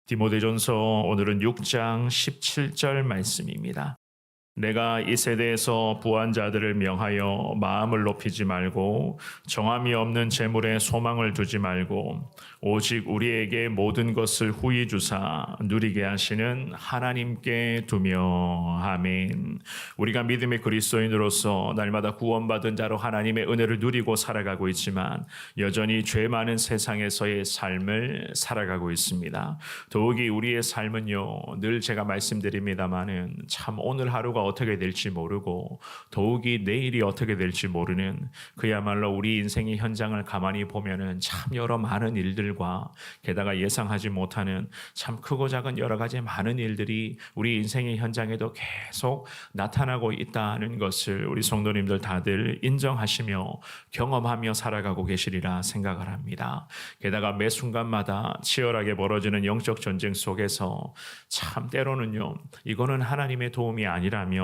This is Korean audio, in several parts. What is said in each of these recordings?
디모데전서 오늘은 6장 17절 말씀입니다. 내가 이 세대에서 부한 자들을 명하여 마음을 높이지 말고 정함이 없는 재물에 소망을 두지 말고 오직 우리에게 모든 것을 후히 주사 누리게 하시는 하나님께 두며. 아멘. 우리가 믿음의 그리스도인으로서 날마다 구원받은 자로 하나님의 은혜를 누리고 살아가고 있지만 여전히 죄 많은 세상에서의 삶을 살아가고 있습니다. 더욱이 우리의 삶은요, 늘 제가 말씀드립니다마는 참 오늘 하루가 어떻게 될지 모르고 더욱이 내일이 어떻게 될지 모르는, 그야말로 우리 인생의 현장을 가만히 보면은 참 여러 많은 일들과 게다가 예상하지 못하는 참 크고 작은 여러 가지 많은 일들이 우리 인생의 현장에도 계속 나타나고 있다는 것을 우리 성도님들 다들 인정하시며 경험하며 살아가고 계시리라 생각을 합니다. 게다가 매 순간마다 치열하게 벌어지는 영적 전쟁 속에서 참 때로는요, 이거는 하나님의 도움이 아니라면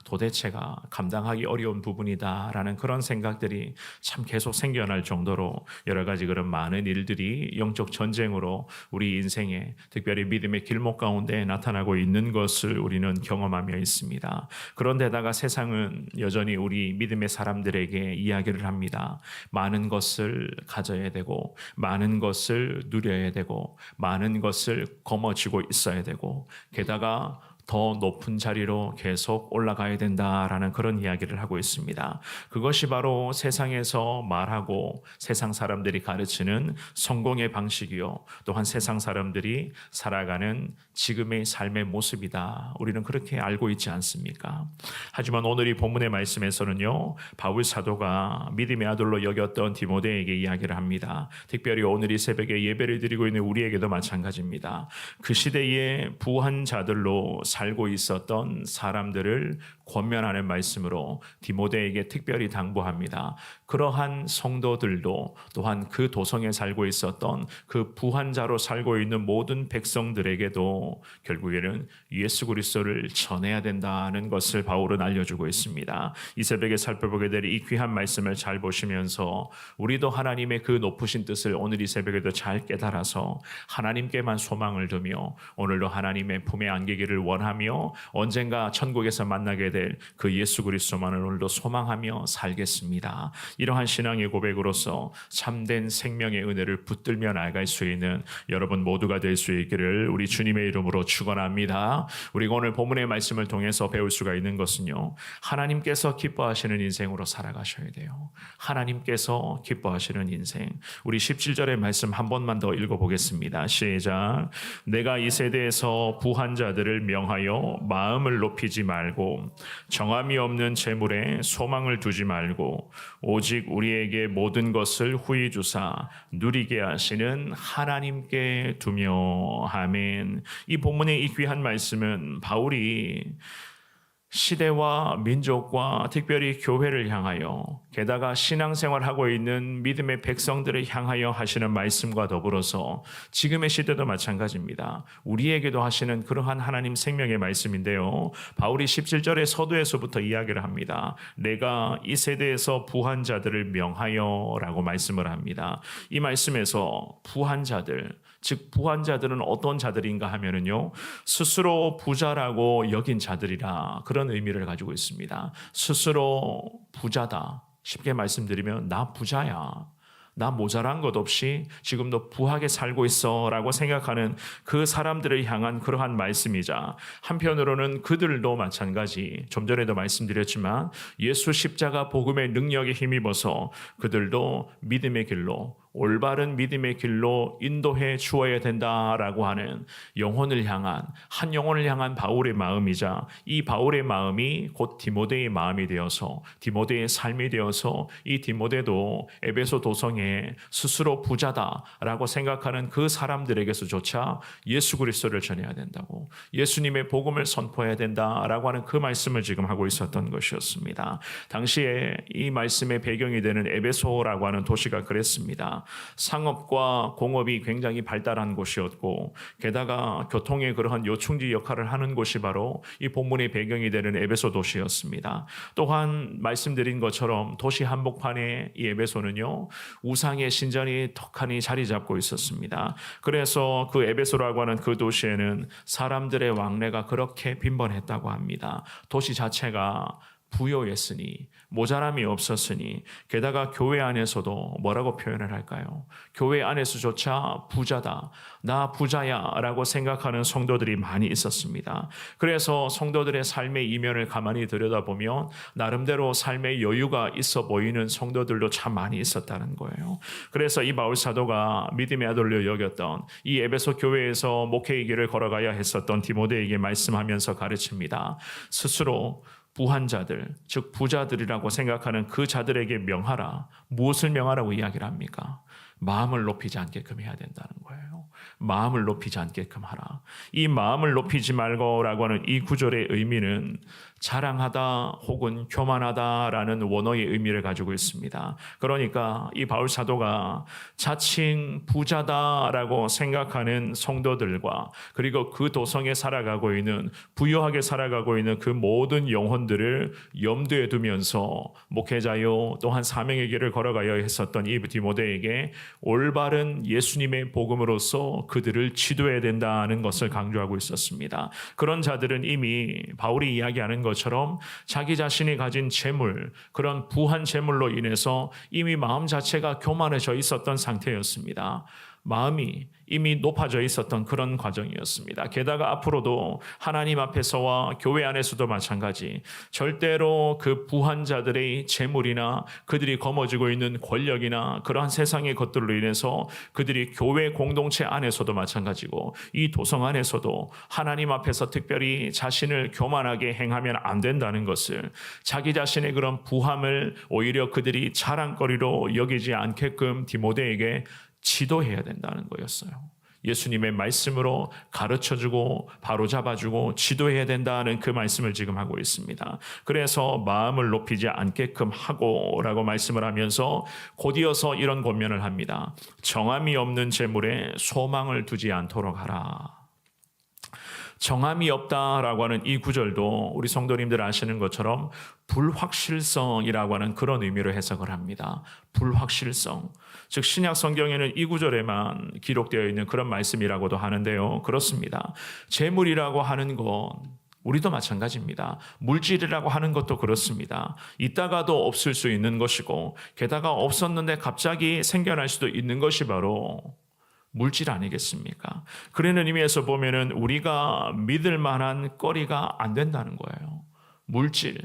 도대체가 감당하기 어려운 부분이다라는 그런 생각들이 참 계속 생겨날 정도로 여러 가지 그런 많은 일들이 영적 전쟁으로 우리 인생에, 특별히 믿음의 길목 가운데 나타나고 있는 것을 우리는 경험하며 있습니다. 그런데다가 세상은 여전히 우리 믿음의 사람들에게 이야기를 합니다. 많은 것을 가져야 되고 많은 것을 누려야 되고 많은 것을 거머쥐고 있어야 되고 게다가 더 높은 자리로 계속 올라가야 된다라는 그런 이야기를 하고 있습니다. 그것이 바로 세상에서 말하고 세상 사람들이 가르치는 성공의 방식이요, 또한 세상 사람들이 살아가는 지금의 삶의 모습이다. 우리는 그렇게 알고 있지 않습니까? 하지만 오늘 이 본문의 말씀에서는요, 바울 사도가 믿음의 아들로 여겼던 디모데에게 이야기를 합니다. 특별히 오늘 이 새벽에 예배를 드리고 있는 우리에게도 마찬가지입니다. 그 시대의 부한 자들로 살고 있었던 사람들을 권면하는 말씀으로 디모데에게 특별히 당부합니다. 그러한 성도들도 또한 그 도성에 살고 있었던 그 부한자로 살고 있는 모든 백성들에게도 결국에는 예수 그리스도를 전해야 된다는 것을 바울은 알려주고 있습니다. 이 새벽에 살펴보게 될 이 귀한 말씀을 잘 보시면서 우리도 하나님의 그 높으신 뜻을 오늘 이 새벽에도 잘 깨달아서 하나님께만 소망을 두며 오늘도 하나님의 품에 안기기를 원하며 언젠가 천국에서 만나게 될 그 예수 그리스도만을 오늘도 소망하며 살겠습니다. 이러한 신앙의 고백으로서 참된 생명의 은혜를 붙들며 나아갈 수 있는 여러분 모두가 될 수 있기를 우리 주님의 이름으로 축원합니다. 우리가 오늘 본문의 말씀을 통해서 배울 수가 있는 것은요, 하나님께서 기뻐하시는 인생으로 살아가셔야 돼요. 하나님께서 기뻐하시는 인생. 우리 17절의 말씀 한 번만 더 읽어보겠습니다. 시작. 내가 이 세대에서 부한 자들을 명하여 마음을 높이지 말고 정함이 없는 재물에 소망을 두지 말고 오직 우리에게 모든 것을 후히 주사 누리게 하시는 하나님께 두며. 아멘. 이 본문의 이 귀한 말씀은 바울이 시대와 민족과 특별히 교회를 향하여 게다가 신앙생활하고 있는 믿음의 백성들을 향하여 하시는 말씀과 더불어서 지금의 시대도 마찬가지입니다. 우리에게도 하시는 그러한 하나님 생명의 말씀인데요, 바울이 17절의 서두에서부터 이야기를 합니다. 내가 이 세대에서 부한 자들을 명하여 라고 말씀을 합니다. 이 말씀에서 부한 자들, 즉 부한 자들은 어떤 자들인가 하면은요, 스스로 부자라고 여긴 자들이라 그런 의미를 가지고 있습니다. 스스로 부자다. 쉽게 말씀드리면 나 부자야, 나 모자란 것 없이 지금도 부하게 살고 있어 라고 생각하는 그 사람들을 향한 그러한 말씀이자, 한편으로는 그들도 마찬가지, 좀 전에도 말씀드렸지만 예수 십자가 복음의 능력에 힘입어서 그들도 믿음의 길로, 올바른 믿음의 길로 인도해 주어야 된다라고 하는 영혼을 향한, 한 영혼을 향한 바울의 마음이자, 이 바울의 마음이 곧 디모데의 마음이 되어서 디모데의 삶이 되어서 이 디모데도 에베소 도성에 스스로 부자다라고 생각하는 그 사람들에게서조차 예수 그리스도를 전해야 된다고, 예수님의 복음을 선포해야 된다라고 하는 그 말씀을 지금 하고 있었던 것이었습니다. 당시에 이 말씀의 배경이 되는 에베소라고 하는 도시가 그랬습니다. 있었습니다. 상업과 공업이 굉장히 발달한 곳이었고 게다가 교통의 그러한 요충지 역할을 하는 곳이 바로 이 본문의 배경이 되는 에베소 도시였습니다. 또한 말씀드린 것처럼 도시 한복판에 이 에베소는요 우상의 신전이 턱하니 자리 잡고 있었습니다. 그래서 그 에베소라고 하는 그 도시에는 사람들의 왕래가 그렇게 빈번했다고 합니다. 도시 자체가 부요했으니 모자람이 없었으니 게다가 교회 안에서도 뭐라고 표현을 할까요? 교회 안에서조차 부자다, 나 부자야 라고 생각하는 성도들이 많이 있었습니다. 그래서 성도들의 삶의 이면을 가만히 들여다보면 나름대로 삶의 여유가 있어 보이는 성도들도 참 많이 있었다는 거예요. 그래서 이 바울 사도가 믿음의 아들로 여겼던 이 에베소 교회에서 목회의 길을 걸어가야 했었던 디모데에게 말씀하면서 가르칩니다. 스스로 부한 자들, 즉 부자들이라고 생각하는 그 자들에게 명하라. 무엇을 명하라고 이야기를 합니까? 마음을 높이지 않게끔 해야 된다는 거예요. 마음을 높이지 않게끔 하라. 이 마음을 높이지 말고라고 하는 이 구절의 의미는 자랑하다 혹은 교만하다라는 원어의 의미를 가지고 있습니다. 그러니까 이 바울 사도가 자칭 부자다라고 생각하는 성도들과 그리고 그 도성에 살아가고 있는 부유하게 살아가고 있는 그 모든 영혼들을 염두에 두면서 목회자요 또한 사명의 길을 걸어가야 했었던 이 디모데에게 올바른 예수님의 복음으로서 그들을 지도해야 된다는 것을 강조하고 있었습니다. 그런 자들은 이미 바울이 이야기하는 것처럼 자기 자신이 가진 재물, 그런 부한 재물로 인해서 이미 마음 자체가 교만해져 있었던 상태였습니다. 마음이 이미 높아져 있었던 그런 과정이었습니다. 게다가 앞으로도 하나님 앞에서와 교회 안에서도 마찬가지, 절대로 그 부한 자들의 재물이나 그들이 거머쥐고 있는 권력이나 그러한 세상의 것들로 인해서 그들이 교회 공동체 안에서도 마찬가지고 이 도성 안에서도 하나님 앞에서 특별히 자신을 교만하게 행하면 안 된다는 것을, 자기 자신의 그런 부함을 오히려 그들이 자랑거리로 여기지 않게끔 디모데에게 지도해야 된다는 거였어요. 예수님의 말씀으로 가르쳐주고 바로잡아주고 지도해야 된다는 그 말씀을 지금 하고 있습니다. 그래서 마음을 높이지 않게끔 하고라고 말씀을 하면서 곧이어서 이런 권면을 합니다. 정함이 없는 재물에 소망을 두지 않도록 하라. 정함이 없다라고 하는 이 구절도 우리 성도님들 아시는 것처럼 불확실성이라고 하는 그런 의미로 해석을 합니다. 불확실성. 즉 신약 성경에는 이 구절에만 기록되어 있는 그런 말씀이라고도 하는데요. 그렇습니다. 재물이라고 하는 건 우리도 마찬가지입니다. 물질이라고 하는 것도 그렇습니다. 있다가도 없을 수 있는 것이고 게다가 없었는데 갑자기 생겨날 수도 있는 것이 바로 물질 아니겠습니까? 그런 의미에서 보면은 우리가 믿을 만한 거리가 안 된다는 거예요. 물질,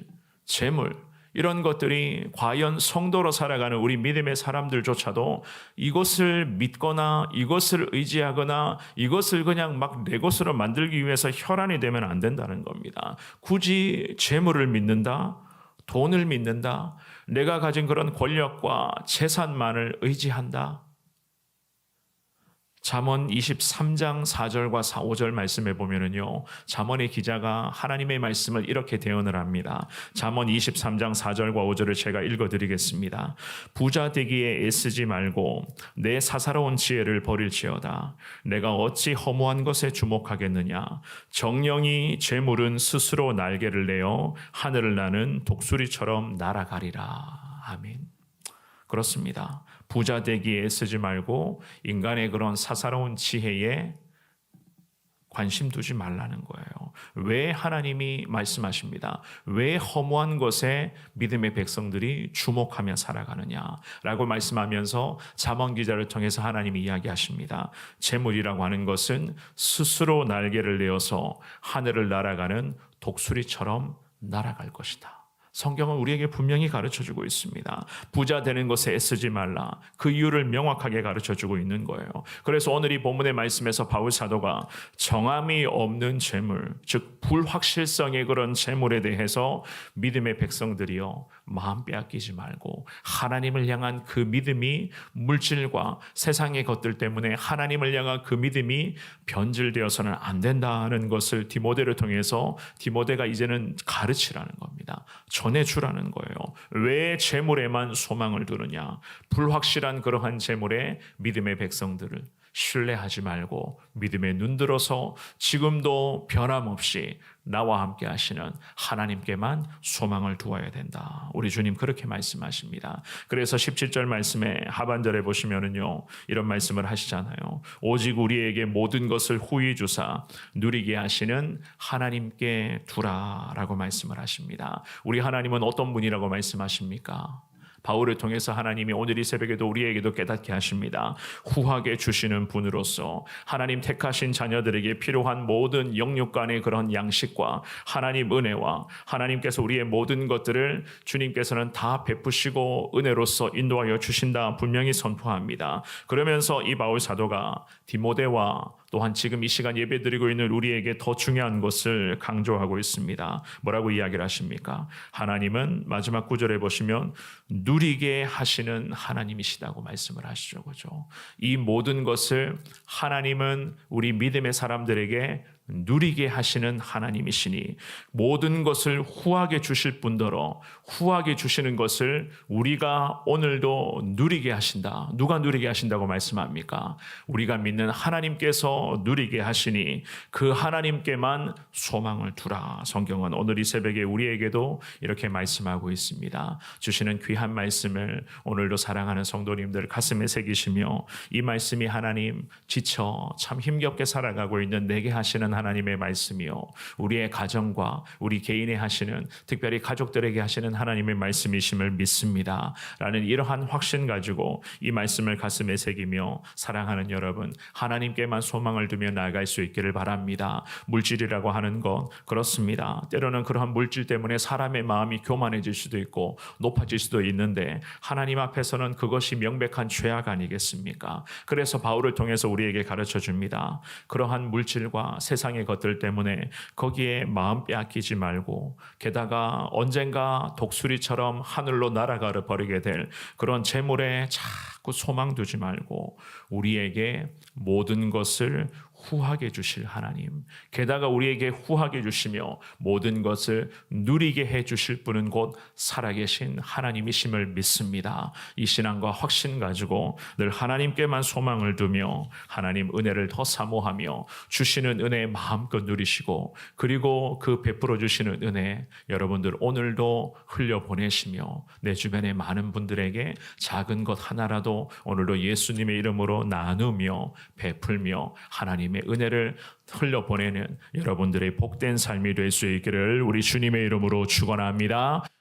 재물, 이런 것들이 과연 성도로 살아가는 우리 믿음의 사람들조차도 이것을 믿거나 이것을 의지하거나 이것을 그냥 막 내 것으로 만들기 위해서 혈안이 되면 안 된다는 겁니다. 굳이 재물을 믿는다, 돈을 믿는다, 내가 가진 그런 권력과 재산만을 의지한다. 잠언 23장 4절과 5절 말씀에 보면은요, 잠언의 기자가 하나님의 말씀을 이렇게 대언을 합니다. 잠언 23장 4절과 5절을 제가 읽어드리겠습니다. 부자 되기에 애쓰지 말고 내 사사로운 지혜를 버릴지어다. 내가 어찌 허무한 것에 주목하겠느냐. 정령이 재물은 스스로 날개를 내어 하늘을 나는 독수리처럼 날아가리라. 아멘. 그렇습니다. 부자 되기에 애쓰지 말고 인간의 그런 사사로운 지혜에 관심 두지 말라는 거예요. 왜 하나님이 말씀하십니다. 왜 허무한 것에 믿음의 백성들이 주목하며 살아가느냐라고 말씀하면서 잠언 기자를 통해서 하나님이 이야기하십니다. 재물이라고 하는 것은 스스로 날개를 내어서 하늘을 날아가는 독수리처럼 날아갈 것이다. 성경은 우리에게 분명히 가르쳐주고 있습니다. 부자 되는 것에 애쓰지 말라. 그 이유를 명확하게 가르쳐주고 있는 거예요. 그래서 오늘 이 본문의 말씀에서 바울 사도가 정함이 없는 재물, 즉 불확실성의 그런 재물에 대해서 믿음의 백성들이요, 마음 빼앗기지 말고 하나님을 향한 그 믿음이 물질과 세상의 것들 때문에 하나님을 향한 그 믿음이 변질되어서는 안 된다는 것을 디모데를 통해서 디모데가 이제는 가르치라는 겁니다. 전해주라는 거예요. 왜 재물에만 소망을 두느냐? 불확실한 그러한 재물에 믿음의 백성들을 신뢰하지 말고 믿음에 눈들어서 지금도 변함없이 나와 함께 하시는 하나님께만 소망을 두어야 된다. 우리 주님 그렇게 말씀하십니다. 그래서 17절 말씀에 하반절에 보시면은요, 이런 말씀을 하시잖아요. 오직 우리에게 모든 것을 후히 주사 누리게 하시는 하나님께 두라라고 말씀을 하십니다. 우리 하나님은 어떤 분이라고 말씀하십니까? 바울을 통해서 하나님이 오늘 이 새벽에도 우리에게도 깨닫게 하십니다. 후하게 주시는 분으로서 하나님 택하신 자녀들에게 필요한 모든 영육 간의 그런 양식과 하나님 은혜와 하나님께서 우리의 모든 것들을 주님께서는 다 베푸시고 은혜로서 인도하여 주신다 분명히 선포합니다. 그러면서 이 바울 사도가 디모데와 또한 지금 이 시간 예배드리고 있는 우리에게 더 중요한 것을 강조하고 있습니다. 뭐라고 이야기를 하십니까? 하나님은 마지막 구절에 보시면 누리게 하시는 하나님이시다고 말씀을 하시죠. 그죠? 이 모든 것을 하나님은 우리 믿음의 사람들에게 누리게 하시는 하나님이시니 모든 것을 후하게 주실 뿐더러 후하게 주시는 것을 우리가 오늘도 누리게 하신다. 누가 누리게 하신다고 말씀합니까? 우리가 믿는 하나님께서 누리게 하시니 그 하나님께만 소망을 두라. 성경은 오늘 이 새벽에 우리에게도 이렇게 말씀하고 있습니다. 주시는 귀한 말씀을 오늘도 사랑하는 성도님들 가슴에 새기시며 이 말씀이 하나님 지쳐 참 힘겹게 살아가고 있는 내게 하시는 하나님의 말씀이요 우리의 가정과 우리 개인에 하시는 특별히 가족들에게 하시는 하나님의 말씀이심을 믿습니다 라는 이러한 확신 가지고 이 말씀을 가슴에 새기며 사랑하는 여러분 하나님께만 소망을 두며 나아갈 수 있기를 바랍니다. 물질이라고 하는 것 그렇습니다. 때로는 그러한 물질 때문에 사람의 마음이 교만해질 수도 있고 높아질 수도 있는데 하나님 앞에서는 그것이 명백한 죄악 아니겠습니까? 그래서 바울을 통해서 우리에게 가르쳐 줍니다. 그러한 물질과 세상 세상의 것들 때문에 거기에 마음 빼앗기지 말고 게다가 언젠가 독수리처럼 하늘로 날아가 버리게 될 그런 재물에 자꾸 소망 두지 말고 우리에게 모든 것을 후하게 주실 하나님 게다가 우리에게 후하게 주시며 모든 것을 누리게 해 주실 분은 곧 살아계신 하나님이심을 믿습니다. 이 신앙과 확신 가지고 늘 하나님께만 소망을 두며 하나님 은혜를 더 사모하며 주시는 은혜 마음껏 누리시고 그리고 그 베풀어 주시는 은혜 여러분들 오늘도 흘려보내시며 내 주변의 많은 분들에게 작은 것 하나라도 오늘도 예수님의 이름으로 나누며 베풀며 하나님의 은혜를 흘려보내는 여러분들의 복된 삶이 될 수 있기를 우리 주님의 이름으로 축원합니다.